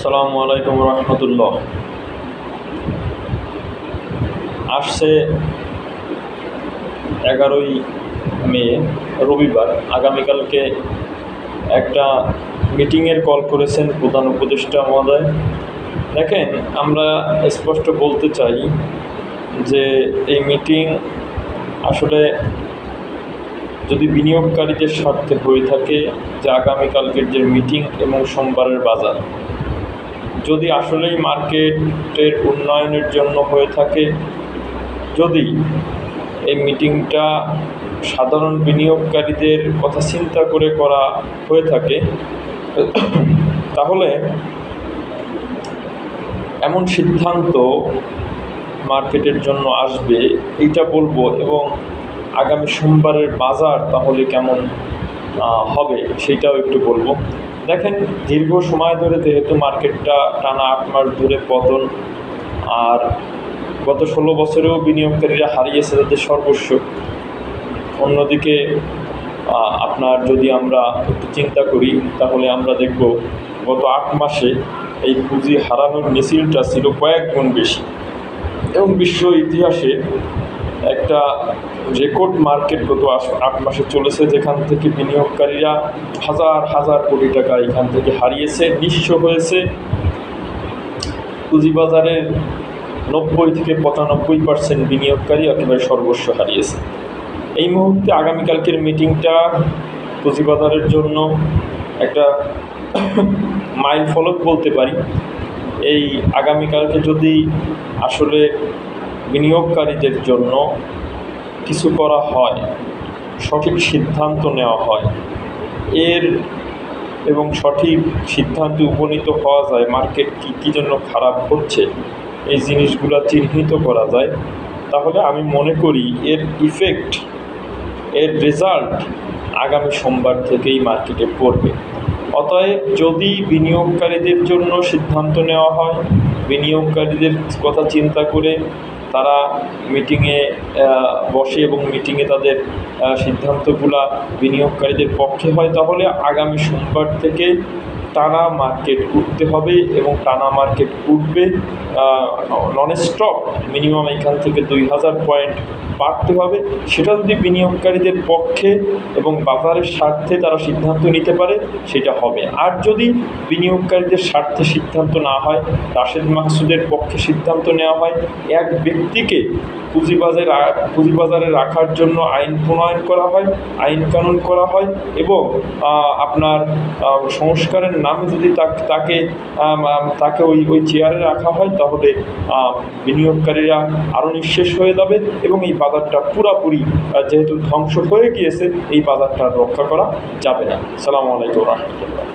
আসসালামু আলাইকুম রহমতুল্লাহ। আসছে 11ই মে রবিবার। আগামীকালকে একটা মিটিংয়ের কল করেছেন প্রধান উপদেষ্টা মহোদয়। দেখেন, আমরা স্পষ্ট বলতে চাই যে এই মিটিং আসলে যদি বিনিয়োগকারীদের স্বার্থে হয়ে থাকে, যে আগামীকালকের যে মিটিং এবং সোমবারের বাজার যদি আসলেই মার্কেটের উন্নয়নের জন্য হয়ে থাকে, যদি এই মিটিংটা সাধারণ বিনিয়োগকারীদের কথা চিন্তা করে করা হয়ে থাকে, তাহলে এমন সিদ্ধান্ত মার্কেটের জন্য আসবে এইটা বলবো। এবং আগামী সোমবারের বাজার তাহলে কেমন হবে সেটাও একটু বলবো। দেখেন, দীর্ঘ সময় ধরে যেহেতু মার্কেটটা টানা 8 মাস ধরে পতন, আর গত 16 বছরেও বিনিয়োগকারীরা হারিয়েছে তাদের সর্বস্ব। অন্যদিকে আপনার যদি আমরা একটু চিন্তা করি, তাহলে আমরা দেখব গত 8 মাসে এই পুঁজি হারানোর মিছিলটা ছিল কয়েক গুণ বেশি। এবং বিশ্ব ইতিহাসে একটা রেকর্ড মার্কেট গত 8 মাসে চলেছে, যেখান থেকে বিনিয়োগকারীরা হাজার হাজার কোটি টাকা এখান থেকে হারিয়েছে, নিঃস্ব হয়েছে। পুঁজিবাজারের 90 থেকে 95% বিনিয়োগকারী একেবারে সর্বস্ব হারিয়েছে। এই মুহূর্তে আগামীকালকের মিটিংটা পুঁজিবাজারের জন্য একটা মাইল ফলক বলতে পারি। এই আগামীকালকে যদি আসলে বিনিয়োগকারীদের জন্য কিছু করা হয়, সঠিক সিদ্ধান্ত নেওয়া হয় এবং সঠিক সিদ্ধান্তে উপনীত হওয়া যায়, মার্কেট কী জন্য খারাপ হচ্ছে এই জিনিসগুলো চিহ্নিত করা যায়, তাহলে আমি মনে করি এর ইফেক্ট, এর রেজাল্ট আগামী সোমবার থেকেই মার্কেটে পড়বে। অতএব যদি বিনিয়োগকারীদের জন্য সিদ্ধান্ত নেওয়া হয়, বিনিয়োগকারীদের কথা চিন্তা করে তারা মিটিংয়ে বসে এবং মিটিংয়ে তাদের সিদ্ধান্তগুলা বিনিয়োগকারীদের পক্ষে হয়, তাহলে আগামী সোমবার থেকে টানা মার্কেট উঠতে হবে। এবং টানা মার্কেট উঠবে নন স্টপ, মিনিমাম এখান থেকে 2000 পয়েন্ট বাড়তে হবে। সেটা যদি বিনিয়োগকারীদের পক্ষে এবং বাজারের স্বার্থে তারা সিদ্ধান্ত নিতে পারে, সেটা হবে। আর যদি বিনিয়োগকারীদের স্বার্থে সিদ্ধান্ত না হয়, রাশেদ মাকসুদের পক্ষে সিদ্ধান্ত নেওয়া হয়, এক ব্যক্তিকে পুঁজিবাজারে রাখার জন্য আইন প্রণয়ন করা হয়, আইন কানুন করা হয়, এবং আপনার সংস্কারের নামে যদি তাকে ওই চেয়ারে রাখা হয়, তাহলে বিনিয়োগকারীরা আরও নিঃশেষ হয়ে যাবে এবং এই বাজারটা পুরাপুরি যেহেতু ধ্বংস হয়ে গিয়েছে, এই বাজারটা রক্ষা করা যাবে না। আসসালামু আলাইকুম রহমতুল্লাহ।